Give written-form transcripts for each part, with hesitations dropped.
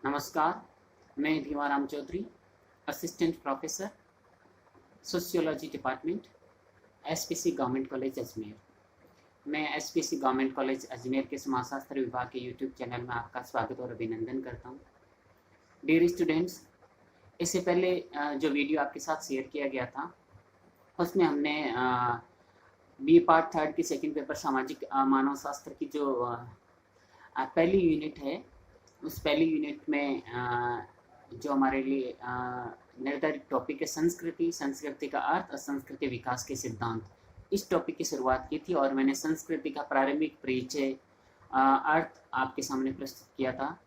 नमस्कार, मैं Bhimaram Chaudhary, assistant professor, sociology department, SPC government college Ajmer. मैं एसपीसी गवर्नमेंट कॉलेज अजमेर के समाजशास्त्र विभाग के यूट्यूब चैनल में आपका स्वागत और अभिनंदन करता हूँ। डियर स्टूडेंट्स, इससे पहले जो वीडियो आपके साथ शेयर किया गया था, उसमें हमने बी पार्ट थर्ड की सेकंड पेपर सामाजिक मानव शास्त्र की जो पहली यूनिट है, उस पहली यूनिट में जो हमारे लिए निर्धारित टॉपिक है संस्कृति, संस्कृति का अर्थ और संस्कृति विकास के सिद्धांत, इस टॉपिक की शुरुआत की थी और मैंने संस्कृति का प्रारंभिक परिचय अर्थ आपके सामने प्रस्तुत किया था।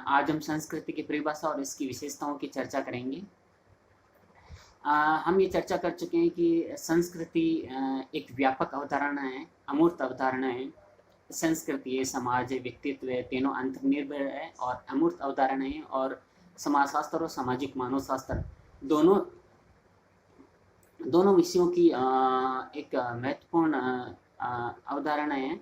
आज हम संस्कृति की परिभाषा और इसकी विशेषताओं की चर्चा करेंगे। हम ये चर्चा कर चुके हैं कि संस्कृति एक व्यापक अवधारणा है, अमूर्त अवधारणा है। संस्कृति है, समाज है, व्यक्तित्व है, तीनों अंतर्निर्भर है और अमूर्त अवधारणा है। और समाजशास्त्र और सामाजिक मानव शास्त्र दोनों विषयों की एक महत्वपूर्ण अवधारणा है।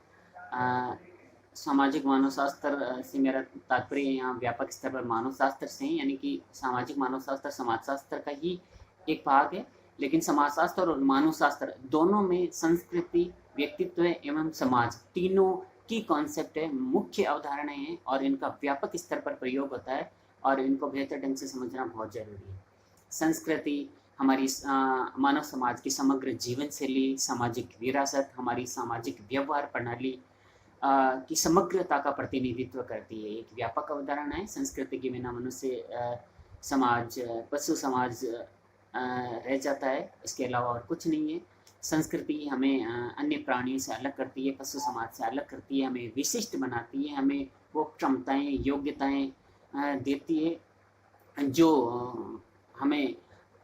सामाजिक मानव शास्त्र से मेरा तात्पर्य यहाँ व्यापक स्तर पर मानव शास्त्र से है, यानी कि सामाजिक मानव शास्त्र समाजशास्त्र का ही एक भाग है, लेकिन समाजशास्त्र और मानव शास्त्र दोनों में संस्कृति, व्यक्तित्व एवं समाज तीनों की कॉन्सेप्ट है, मुख्य अवधारणाएं हैं और इनका व्यापक स्तर पर प्रयोग होता है और इनको बेहतर ढंग से समझना बहुत जरूरी है। संस्कृति हमारी मानव समाज की समग्र जीवन शैली, सामाजिक विरासत, हमारी सामाजिक व्यवहार प्रणाली की समग्रता का प्रतिनिधित्व करती है। एक व्यापक अवधारणा है। संस्कृति के बिना मनुष्य समाज, पशु समाज रह जाता है, इसके अलावा और कुछ नहीं है। संस्कृति हमें अन्य प्राणियों से अलग करती है, पशु समाज से अलग करती है, हमें विशिष्ट बनाती है, हमें वो क्षमताएं, योग्यताएं देती है जो हमें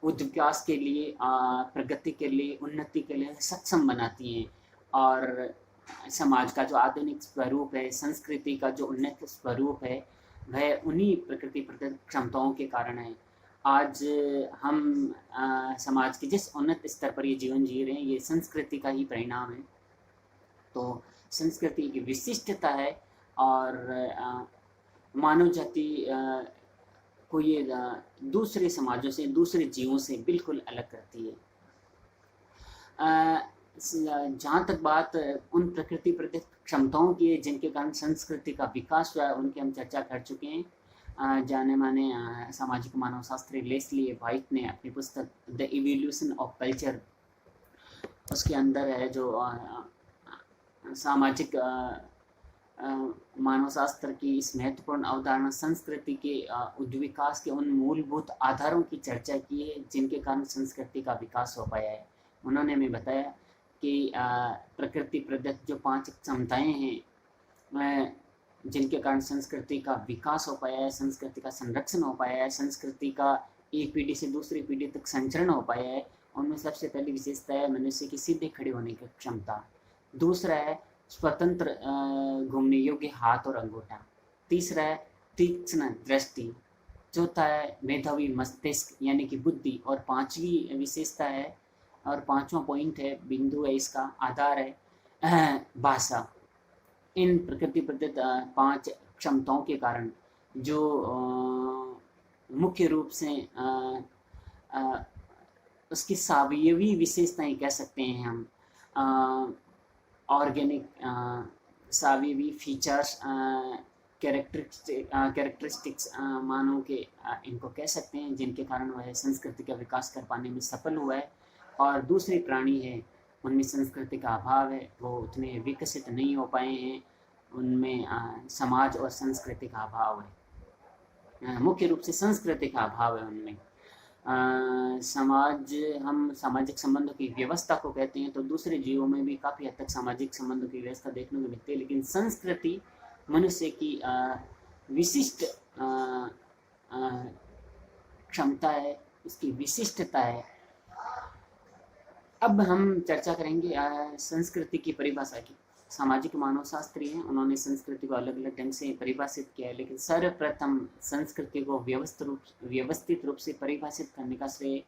विकास के लिए, प्रगति के लिए, उन्नति के लिए सक्षम बनाती हैं। और समाज का जो आधुनिक स्वरूप है, संस्कृति का जो उन्नत स्वरूप है, वह उन्हीं प्रकृति प्रदत्त क्षमताओं के कारण है। आज हम समाज के जिस उन्नत स्तर पर ये जीवन जी रहे हैं, ये संस्कृति का ही परिणाम है। तो संस्कृति की विशिष्टता है और मानव जाति को ये दूसरे समाजों से, दूसरे जीवों से बिल्कुल अलग करती है। जहाँ तक बात उन प्रकृति प्रदत्त क्षमताओं की है जिनके कारण संस्कृति का विकास हुआ है, उनकी हम चर्चा कर चुके हैं। जाने माने सामाजिक मानव शास्त्री लेस्ली वाइट ने अपनी पुस्तक द इवोल्यूशन ऑफ कल्चर, उसके अंदर है जो सामाजिक मानव शास्त्र की इस महत्वपूर्ण अवधारणा संस्कृति के उद्विकास के उन मूलभूत आधारों की चर्चा की है जिनके कारण संस्कृति का विकास हो पाया है। उन्होंने हमें बताया कि प्रकृति प्रदत्त जो 5 क्षमताएं हैं जिनके कारण संस्कृति का विकास हो पाया है, संस्कृति का संरक्षण हो पाया है, संस्कृति का एक पीढ़ी से दूसरी पीढ़ी तक संचरण हो पाया है, उनमें सबसे पहली विशेषता है मनुष्य की सीधे खड़े होने की क्षमता। दूसरा है स्वतंत्र घूमने योग्य हाथ और अंगूठा। तीसरा है तीक्ष्ण दृष्टि। चौथा है मेधावी मस्तिष्क यानी कि बुद्धि। और 5वीं विशेषता है और 5वां पॉइंट है, बिंदु है, इसका आधार है भाषा। इन प्रकृति प्रदत्त 5 क्षमताओं के कारण जो मुख्य रूप से उसकी सावयवी विशेषताएं कह सकते हैं हम, ऑर्गेनिक सावयवी फीचर्स, कैरेक्टरिस्टिक्स मानव के इनको कह सकते हैं, जिनके कारण वह संस्कृति का विकास कर पाने में सफल हुआ है। और दूसरे प्राणी है, उनमें संस्कृति का अभाव है, वो उतने विकसित नहीं हो पाए हैं, उनमें समाज और संस्कृति का अभाव है। मुख्य रूप से संस्कृति का अभाव है उनमें। समाज, हम सामाजिक संबंधों की व्यवस्था को कहते हैं, तो दूसरे जीवों में भी काफ़ी हद तक सामाजिक संबंधों की व्यवस्था देखने को मिलती है, लेकिन संस्कृति मनुष्य की विशिष्ट क्षमता है, इसकी विशिष्टता है। अब हम चर्चा करेंगे संस्कृति की परिभाषा की। सामाजिक मानव शास्त्री हैं, उन्होंने संस्कृति को अलग अलग ढंग से परिभाषित किया है, लेकिन सर्वप्रथम संस्कृति को व्यवस्थित रूप से परिभाषित करने का श्रेय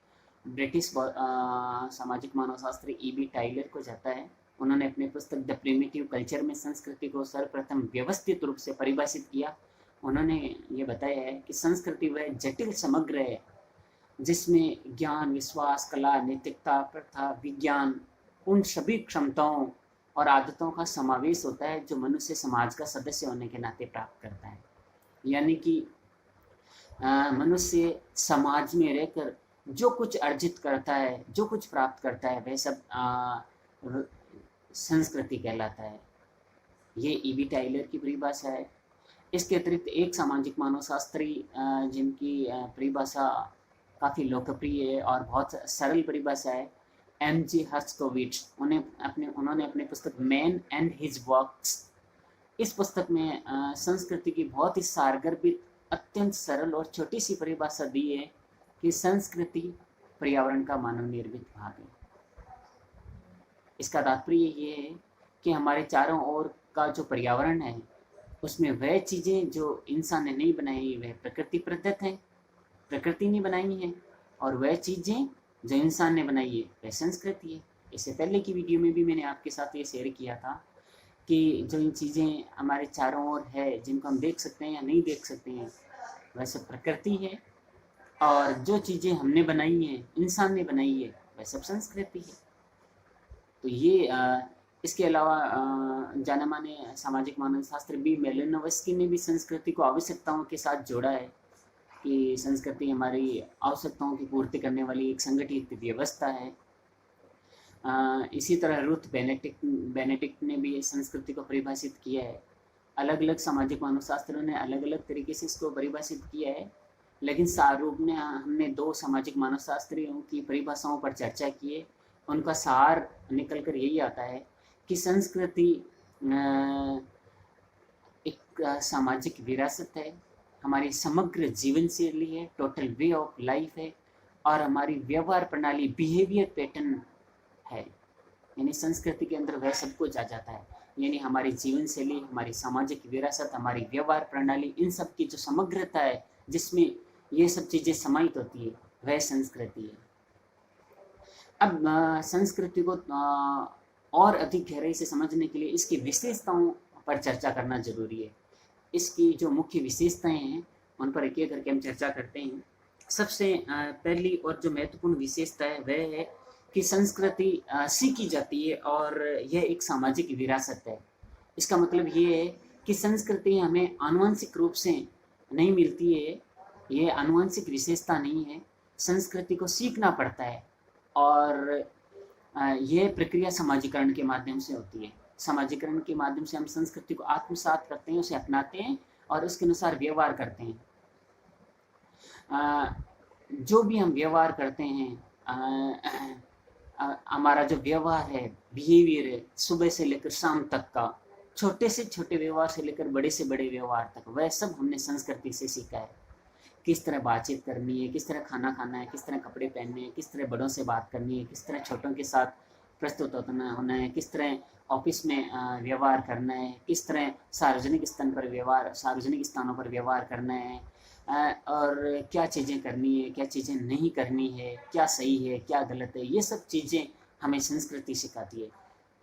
ब्रिटिश सामाजिक मानव शास्त्री E.B. टाइलर को जाता है। उन्होंने अपनी पुस्तक द प्रिमिटिव कल्चर में संस्कृति को सर्वप्रथम व्यवस्थित रूप से परिभाषित किया उन्होंने ये बताया है कि संस्कृति वह जटिल समग्र है जिसमें ज्ञान, विश्वास, कला, नैतिकता, प्रथा, विज्ञान, उन सभी क्षमताओं और आदतों का समावेश होता है जो मनुष्य समाज का सदस्य होने के नाते प्राप्त करता है। यानी कि मनुष्य समाज में रहकर जो कुछ अर्जित करता है, जो कुछ प्राप्त करता है, वह सब संस्कृति कहलाता है। ये ईवी टाइलर की परिभाषा है। इसके अतिरिक्त एक सामाजिक मानवशास्त्री जिनकी परिभाषा काफ़ी लोकप्रिय है और बहुत सरल परिभाषा है, एम.जी. हर्स्कोविट्ज, उन्होंने अपनी पुस्तक मैन एंड हिज वर्क्स, इस पुस्तक में संस्कृति की बहुत ही सारगर्भित, अत्यंत सरल और छोटी सी परिभाषा दी है कि संस्कृति पर्यावरण का मानव निर्मित भाग है। इसका तात्पर्य ये है कि हमारे चारों ओर का जो पर्यावरण है उसमें वह चीज़ें जो इंसान ने नहीं बनाई वह प्रकृति प्रदत्त है, प्रकृति ने बनाई है, और वह चीज़ें जो इंसान ने बनाई है वह संस्कृति है। इससे पहले की वीडियो में भी मैंने आपके साथ ये शेयर किया था कि जो इन चीज़ें हमारे चारों ओर है, जिनको हम देख सकते हैं या नहीं देख सकते हैं, वह सब प्रकृति है, और जो चीज़ें हमने बनाई हैं, इंसान ने बनाई है, वह सब संस्कृति है। तो ये इसके अलावा जाने माने सामाजिक मानवशास्त्री बी मेलिनोवस्की ने भी संस्कृति को आवश्यकताओं के साथ जोड़ा है कि संस्कृति हमारी आवश्यकताओं की पूर्ति करने वाली एक संगठित व्यवस्था है। इसी तरह रूथ बेनेडिक्ट ने भी संस्कृति को परिभाषित किया है। अलग अलग सामाजिक मानवशास्त्रियों ने अलग अलग तरीके से इसको परिभाषित किया है, लेकिन सारूप ने हमने 2 सामाजिक मानवशास्त्रियों की परिभाषाओं पर चर्चा की है। उनका सार निकल कर यही आता है कि संस्कृति एक सामाजिक विरासत है, हमारी समग्र जीवन शैली है, टोटल वे ऑफ लाइफ है, और हमारी व्यवहार प्रणाली, बिहेवियर पैटर्न है। यानी संस्कृति के अंदर वह सब कुछ आ जाता है, यानी हमारी जीवन शैली, हमारी सामाजिक विरासत, हमारी व्यवहार प्रणाली, इन सब की जो समग्रता है जिसमें ये सब चीज़ें समाहित होती है, वह संस्कृति है। अब संस्कृति को और अधिक गहराई से समझने के लिए इसकी विशेषताओं पर चर्चा करना जरूरी है। इसकी जो मुख्य विशेषताएं हैं उन पर एक एक करके हम चर्चा करते हैं। सबसे पहली और जो महत्वपूर्ण विशेषता है वह है कि संस्कृति सीखी जाती है और यह एक सामाजिक विरासत है। इसका मतलब ये है कि संस्कृति हमें आनुवंशिक रूप से नहीं मिलती है, यह आनुवंशिक विशेषता नहीं है। संस्कृति को सीखना पड़ता है और यह प्रक्रिया समाजीकरण के माध्यम से होती है। समाजीकरण के माध्यम से हम संस्कृति को आत्मसात करते हैं, उसे अपनाते हैं और उसके अनुसार व्यवहार करते हैं। जो भी हम व्यवहार करते हैं, हमारा जो व्यवहार है, बिहेवियर है, सुबह से लेकर शाम तक का, छोटे से छोटे व्यवहार से लेकर बड़े से बड़े व्यवहार तक, वह सब हमने संस्कृति से सीखा है। किस तरह बातचीत करनी है, किस तरह खाना खाना है, किस तरह कपड़े पहनने हैं, किस तरह बड़ों से बात करनी है, किस तरह छोटों के साथ प्रस्तुत होना है, किस तरह ऑफिस में व्यवहार करना है, किस तरह सार्वजनिक स्थानों पर व्यवहार करना है, और क्या चीज़ें करनी है, क्या चीज़ें नहीं करनी है, क्या सही है, क्या गलत है, ये सब चीज़ें हमें संस्कृति सिखाती है।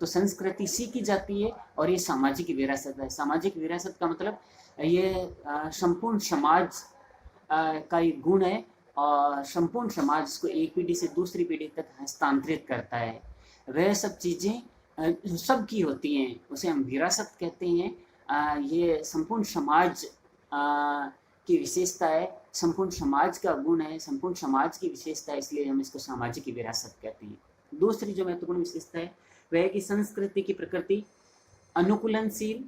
तो संस्कृति सीखी जाती है और ये सामाजिक विरासत है। सामाजिक विरासत का मतलब ये संपूर्ण समाज का एक गुण है और संपूर्ण समाज इसको एक पीढ़ी से दूसरी पीढ़ी तक हस्तांतरित करता है। वह सब चीज़ें सबकी होती हैं, उसे हम विरासत कहते हैं। ये संपूर्ण समाज की विशेषता है, संपूर्ण समाज का गुण है, संपूर्ण समाज की विशेषता है, इसलिए हम इसको सामाजिक विरासत कहते हैं। दूसरी जो महत्वपूर्ण विशेषता है वह है कि संस्कृति की प्रकृति अनुकूलनशील,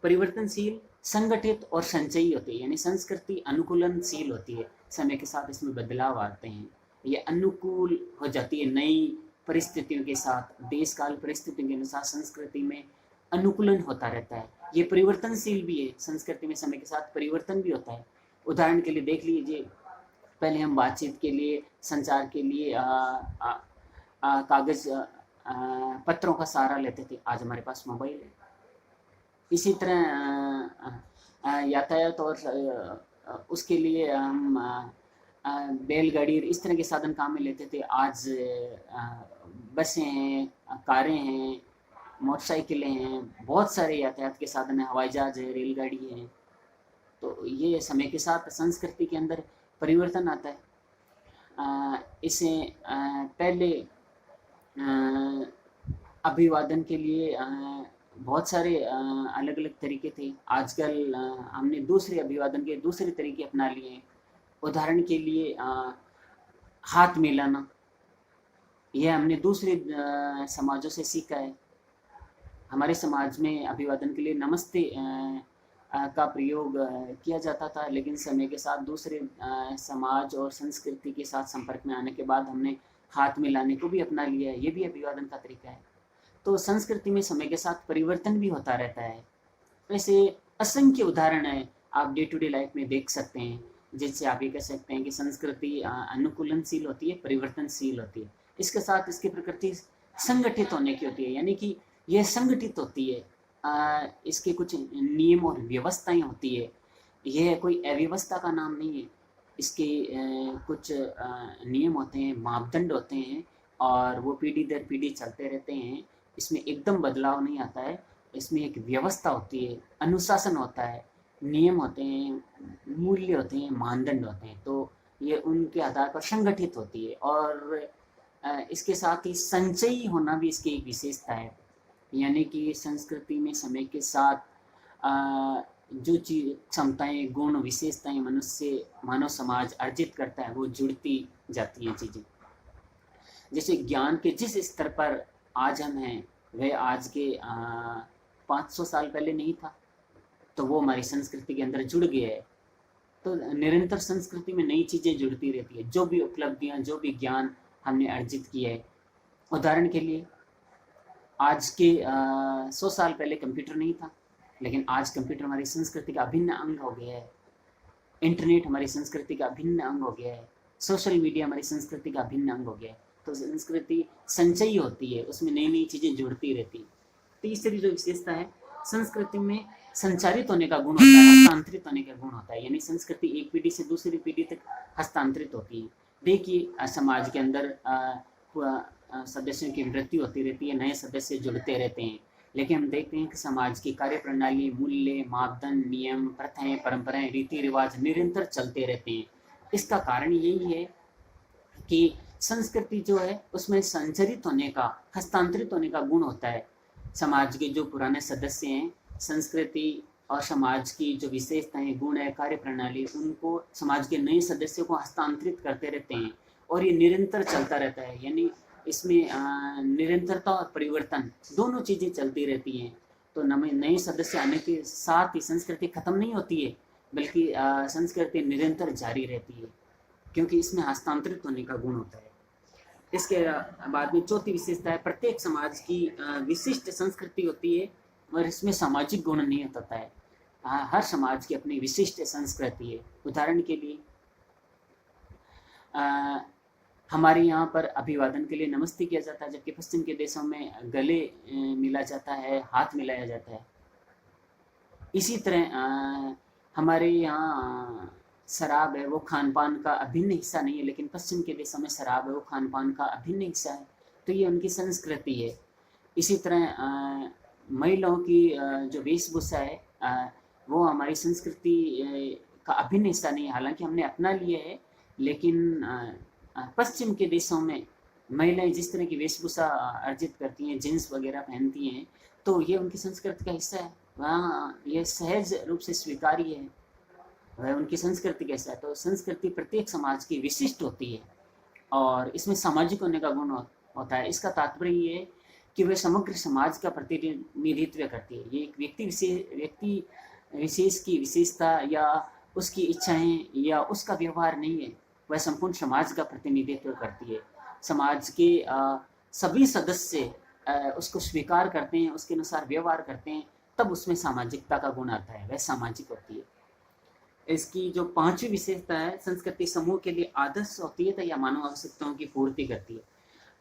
परिवर्तनशील, संगठित और संचयी होती है। यानी संस्कृति अनुकूलनशील होती है, समय के साथ इसमें बदलाव आते हैं, ये अनुकूल हो जाती है नई परिस्थितियों के साथ, देश काल परिस्थितियों के अनुसार संस्कृति में अनुकूलन होता रहता है। ये परिवर्तनशील भी है, संस्कृति में समय के साथ परिवर्तन भी होता है। उदाहरण के लिए देख लीजिए, पहले हम बातचीत के लिए, संचार के लिए कागज पत्रों का सहारा लेते थे, आज हमारे पास मोबाइल है। इसी तरह यातायात और उसके लिए हम बैलगाड़ी इस तरह के साधन काम में लेते थे, आज बसें हैं, कारें हैं, मोटरसाइकिलें हैं, बहुत सारे यातायात के साधन हैं, हवाई जहाज है, रेलगाड़ी है। तो ये समय के साथ संस्कृति के अंदर परिवर्तन आता है। इसे पहले अभिवादन के लिए बहुत सारे अलग अलग तरीके थे। आजकल हमने दूसरे अभिवादन के दूसरे तरीके अपना लिए हैं। उदाहरण के लिए हाथ मिलाना, यह हमने दूसरे समाजों से सीखा है। हमारे समाज में अभिवादन के लिए नमस्ते का प्रयोग किया जाता था, लेकिन समय के साथ दूसरे समाज और संस्कृति के साथ संपर्क में आने के बाद हमने हाथ मिलाने को भी अपना लिया है। ये भी अभिवादन का तरीका है। तो संस्कृति में समय के साथ परिवर्तन भी होता रहता है। ऐसे असंख्य उदाहरण है, आप डे टू डे लाइफ में देख सकते हैं, जिससे आप ये कह सकते हैं कि संस्कृति अनुकूलनशील होती है, परिवर्तनशील होती है। इसके साथ इसकी प्रकृति संगठित होने की होती है, यानी कि यह संगठित होती है। इसके कुछ नियम और व्यवस्थाएं होती है। यह कोई अव्यवस्था का नाम नहीं है। इसके कुछ नियम होते हैं, मापदंड होते हैं, और वो पीढ़ी दर पीढ़ी चलते रहते हैं। इसमें एकदम बदलाव नहीं आता है। इसमें एक व्यवस्था होती है, अनुशासन होता है, नियम होते हैं, मूल्य होते हैं, मानदंड होते हैं। तो ये उनके आधार पर संगठित होती है। और इसके साथ ही संचयी होना भी इसकी एक विशेषता है, यानी कि संस्कृति में समय के साथ जो चीज क्षमताएं, गुण, विशेषताएं मानव समाज अर्जित करता है, वो जुड़ती जाती हैं चीज़ें। जैसे ज्ञान के जिस स्तर पर आज हम हैं, वह आज के 500 साल पहले नहीं था, तो वो हमारी संस्कृति के अंदर जुड़ गया है। तो निरंतर संस्कृति में नई चीज़ें जुड़ती रहती है, जो भी उपलब्धियां, जो भी ज्ञान हमने अर्जित किया है। उदाहरण के लिए आज के 100 साल पहले कंप्यूटर नहीं था, लेकिन आज कंप्यूटर हमारी संस्कृति का अभिन्न अंग हो गया है। इंटरनेट हमारी संस्कृति का अभिन्न अंग हो गया है। सोशल मीडिया हमारी संस्कृति का अभिन्न अंग हो गया है। तो संस्कृति संचयी होती है, उसमें नई नई चीज़ें जुड़ती रहती है। तीसरी जो विशेषता है, संस्कृति में संचारित होने का गुण होता है, हस्तांतरित होने का गुण होता है। यानी संस्कृति एक पीढ़ी से दूसरी पीढ़ी तक हस्तांतरित होती है। देखिए, समाज के अंदर सदस्यों की वृद्धि होती रहती है, नए सदस्य जुड़ते रहते हैं, लेकिन हम देखते हैं कि समाज की कार्य प्रणाली, मूल्य, मापदंड, नियम, प्रथाएं, परंपराएं, रीति रिवाज निरंतर चलते रहते हैं। इसका कारण यही है कि संस्कृति जो है उसमें संचरित होने का, हस्तांतरित होने का गुण होता है। समाज के जो पुराने सदस्य हैं, संस्कृति और समाज की जो विशेषताएं, गुण है, कार्य प्रणाली, उनको समाज के नए सदस्यों को हस्तांतरित करते रहते हैं, और ये निरंतर चलता रहता है। यानी इसमें निरंतरता और परिवर्तन दोनों चीज़ें चलती रहती हैं। तो नए सदस्य आने के साथ ही संस्कृति खत्म नहीं होती है, बल्कि संस्कृति निरंतर जारी रहती है, क्योंकि इसमें हस्तांतरित होने का गुण होता है। इसके बाद में चौथी विशेषता है, प्रत्येक समाज की विशिष्ट संस्कृति होती है, और इसमें सामाजिक गुण निहित होता है। हर समाज की अपनी विशिष्ट संस्कृति है। उदाहरण के लिए हमारे यहाँ पर अभिवादन के लिए नमस्ते किया जाता है, जबकि पश्चिम के देशों में गले मिला जाता है, हाथ मिलाया जाता है। इसी तरह हमारे यहाँ शराब है, वो खान पान का अभिन्न हिस्सा नहीं है, लेकिन पश्चिम के देशों में शराब है, वो खान पान का अभिन्न हिस्सा है। तो ये उनकी संस्कृति है। इसी तरह महिलाओं की जो वेशभूषा है, वो हमारी संस्कृति का अभिन्न हिस्सा नहीं है। हालांकि हमने अपना लिया है, लेकिन पश्चिम के देशों में महिलाएं जिस तरह की वेशभूषा अर्जित करती हैं, जींस वगैरह पहनती हैं, तो ये उनकी संस्कृति का हिस्सा है। वहाँ ये सहज रूप से स्वीकार्य है, वह उनकी संस्कृति का हिस्सा है। तो संस्कृति प्रत्येक समाज की विशिष्ट होती है, और इसमें सामाजिक होने का गुण होता है। इसका तात्पर्य ये है कि वह समग्र समाज का प्रतिनिधित्व करती है। ये एक व्यक्ति विशेष की विशेषता या उसकी इच्छाएं या उसका व्यवहार नहीं है, वह संपूर्ण समाज का प्रतिनिधित्व करती है। समाज के सभी सदस्य उसको स्वीकार करते हैं, उसके अनुसार व्यवहार करते हैं, तब उसमें सामाजिकता का गुण आता है, वह सामाजिक होती है। इसकी जो पांचवी विशेषता है, संस्कृति समूह के लिए आदर्श होती है या मानव आवश्यकताओं की पूर्ति करती है।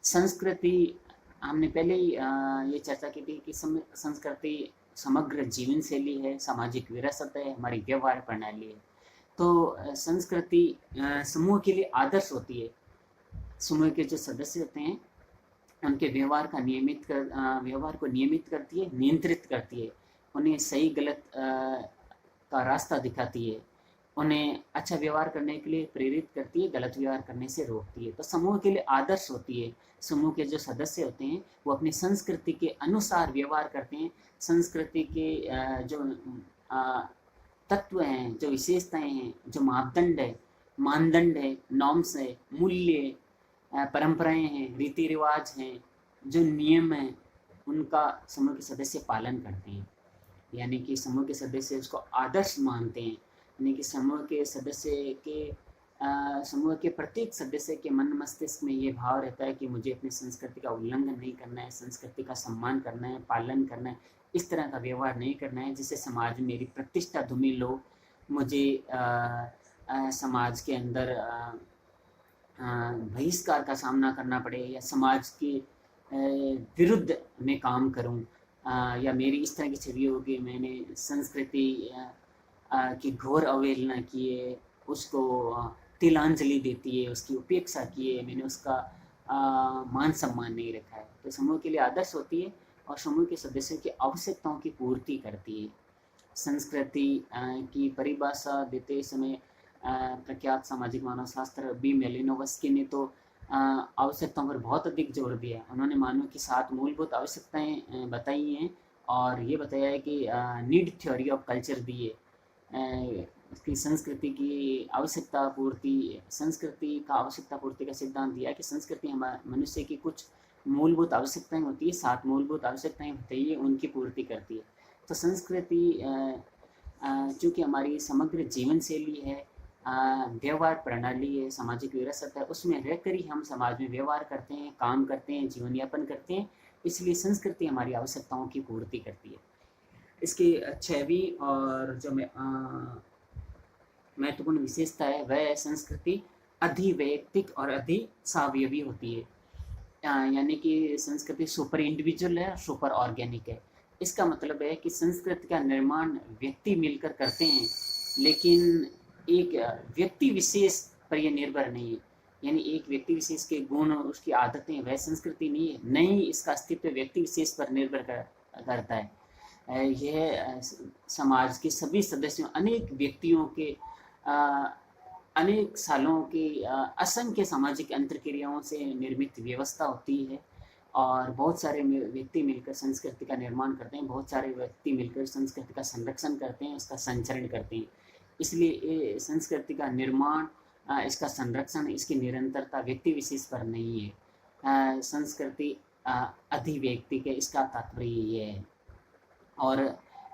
संस्कृति, हमने पहले ही ये चर्चा की थी कि संस्कृति समग्र जीवन शैली है, सामाजिक विरासत है, हमारी व्यवहार प्रणाली है। तो संस्कृति समूह के लिए आदर्श होती है। समूह के जो सदस्य होते हैं, उनके व्यवहार को नियमित करती है, नियंत्रित करती है, उन्हें सही गलत का रास्ता दिखाती है, उन्हें अच्छा व्यवहार करने के लिए प्रेरित करती है, गलत व्यवहार करने से रोकती है। तो समूह के लिए आदर्श होती है। समूह के जो सदस्य होते हैं वो अपनी संस्कृति के अनुसार व्यवहार करते हैं। संस्कृति के जो तत्व हैं, जो विशेषताएं हैं, जो मानदंड है, नॉर्म्स है, मूल्य, परंपराएं हैं, रीति रिवाज हैं, जो नियम हैं, उनका समूह के सदस्य पालन करते हैं। यानी कि समूह के सदस्य उसको आदर्श मानते हैं। यानी कि समूह के प्रत्येक सदस्य के मन मस्तिष्क में ये भाव रहता है कि मुझे अपनी संस्कृति का उल्लंघन नहीं करना है, संस्कृति का सम्मान करना है, पालन करना है, इस तरह का व्यवहार नहीं करना है जिससे समाज में मेरी प्रतिष्ठा धूमिल हो, मुझे समाज के अंदर बहिष्कार का सामना करना पड़े, या समाज के विरुद्ध मैं काम करूं, या मेरी इस तरह की छवि हो कि मैंने संस्कृति की घोर अवहेलना की है, उसको तिलांजलि देती है, उसकी उपेक्षा की है, मैंने उसका मान सम्मान नहीं रखा है। तो समूह के लिए आदर्श होती है और समूह के सदस्यों की आवश्यकताओं की पूर्ति करती है। संस्कृति की परिभाषा देते समय प्रख्यात सामाजिक मानवशास्त्र बी मेलिनोवस्की ने तो आवश्यकताओं पर बहुत अधिक जोर दिया। उन्होंने मानव की 7 मूलभूत आवश्यकताएं बताई हैं और ये बताया है कि नीड थ्योरी ऑफ कल्चर दी है। उसकी संस्कृति की आवश्यकता पूर्ति, संस्कृति का आवश्यकता पूर्ति का सिद्धांत दिया कि संस्कृति हमारे मनुष्य की कुछ मूलभूत आवश्यकताएं होती है, 7 मूलभूत आवश्यकताएं होती है, उनकी पूर्ति करती है। तो संस्कृति चूँकि हमारी समग्र जीवन शैली है, व्यवहार प्रणाली है, सामाजिक विरासत है, उसमें रहकर ही हम समाज में व्यवहार करते हैं, काम करते हैं, जीवन यापन करते हैं। इसलिए संस्कृति हमारी आवश्यकताओं की पूर्ति करती है। इसकी 6वीं और जो महत्वपूर्ण विशेषता है वह संस्कृति अधिवैयक्तिक और अधिसावयवी होती है। यानी कि संस्कृति सुपर इंडिविजुअल है और सुपर ऑर्गेनिक है। इसका मतलब है कि संस्कृति का निर्माण व्यक्ति मिलकर करते हैं, लेकिन एक व्यक्ति विशेष पर यह निर्भर नहीं है। यानी एक व्यक्ति विशेष के गुण, उसकी आदतें, वह संस्कृति नहीं है, नहीं, इसका अस्तित्व व्यक्ति विशेष पर निर्भर करता है। यह समाज के सभी सदस्यों, अनेक व्यक्तियों के अनेक सालों की असंख्य सामाजिक अंतरक्रियाओं से निर्मित व्यवस्था होती है और बहुत सारे व्यक्ति मिलकर संस्कृति का निर्माण करते हैं, बहुत सारे व्यक्ति मिलकर संस्कृति का संरक्षण करते हैं, उसका संचरण करते हैं। इसलिए संस्कृति का निर्माण, इसका संरक्षण, इसकी निरंतरता व्यक्ति विशेष पर नहीं है। संस्कृति अधिव्यक्तिक है, इसका तात्पर्य ये है, और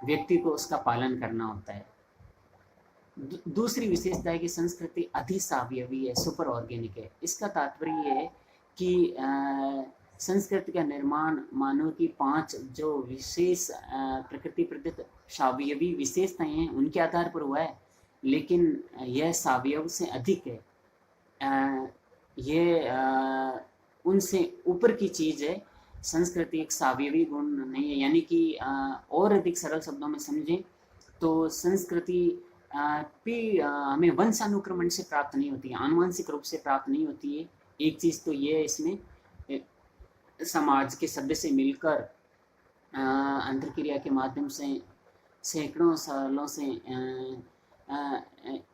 व्यक्ति को उसका पालन करना होता है। दूसरी विशेषता है कि संस्कृति अधिसावयवी है, सुपर ऑर्गेनिक है। इसका तात्पर्य ये है कि संस्कृति का निर्माण मानव की 5 जो विशेष प्रकृति प्रदत्त सावयवी विशेषताएं हैं उनके आधार पर हुआ है, लेकिन यह सावयव से अधिक है। यह उनसे ऊपर की चीज़ है। संस्कृति एक सावयवी गुण नहीं है। यानी कि और अधिक सरल शब्दों में समझें तो संस्कृति भी हमें वंशानुक्रमण से प्राप्त नहीं होती है, आनुवंशिक रूप से प्राप्त नहीं होती है। एक चीज़ तो ये है, इसमें समाज के सदस्य मिलकर अंतरक्रिया के माध्यम से सैकड़ों सालों से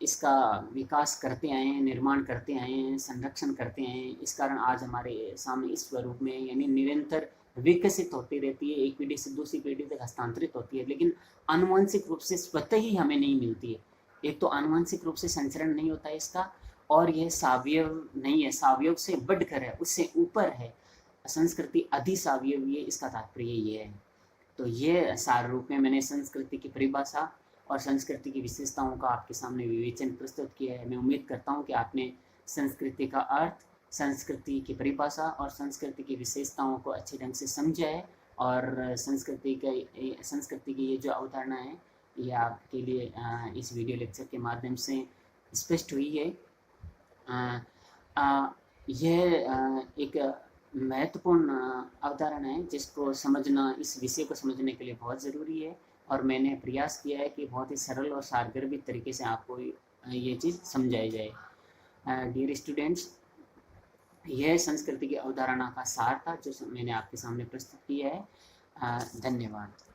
इसका विकास करते आए हैं, निर्माण करते आए हैं, संरक्षण करते आए हैं। इस कारण आज हमारे सामने इस स्वरूप में, यानी निरंतर विकसित होती रहती है, एक पीढ़ी से दूसरी पीढ़ी तक हस्तांतरित होती है, लेकिन आनुवंशिक रूप से स्वतः ही हमें नहीं मिलती है। एक तो आनुवंशिक रूप से संचरण नहीं होता है इसका, और यह सावयव नहीं है, सावयव से बढ़कर है, उससे ऊपर है। संस्कृति अधिसावयवी है, इसका तात्पर्य ये है। तो ये सार रूप में मैंने संस्कृति की परिभाषा और संस्कृति की विशेषताओं का आपके सामने विवेचन प्रस्तुत किया है। मैं उम्मीद करता हूँ कि आपने संस्कृति का अर्थ, संस्कृति की परिभाषा और संस्कृति की विशेषताओं को अच्छे ढंग से समझा है, और संस्कृति की ये जो अवधारणा है ये आपके लिए इस वीडियो लेक्चर के माध्यम से स्पष्ट हुई है। यह एक महत्वपूर्ण अवधारणा है जिसको समझना, इस विषय को समझने के लिए बहुत ज़रूरी है, और मैंने प्रयास किया है कि बहुत ही सरल और सारगर्भित तरीके से आपको ये चीज़ समझाई जाए। डियर स्टूडेंट्स, यह संस्कृति की अवधारणा का सार था जो मैंने आपके सामने प्रस्तुत किया है। धन्यवाद।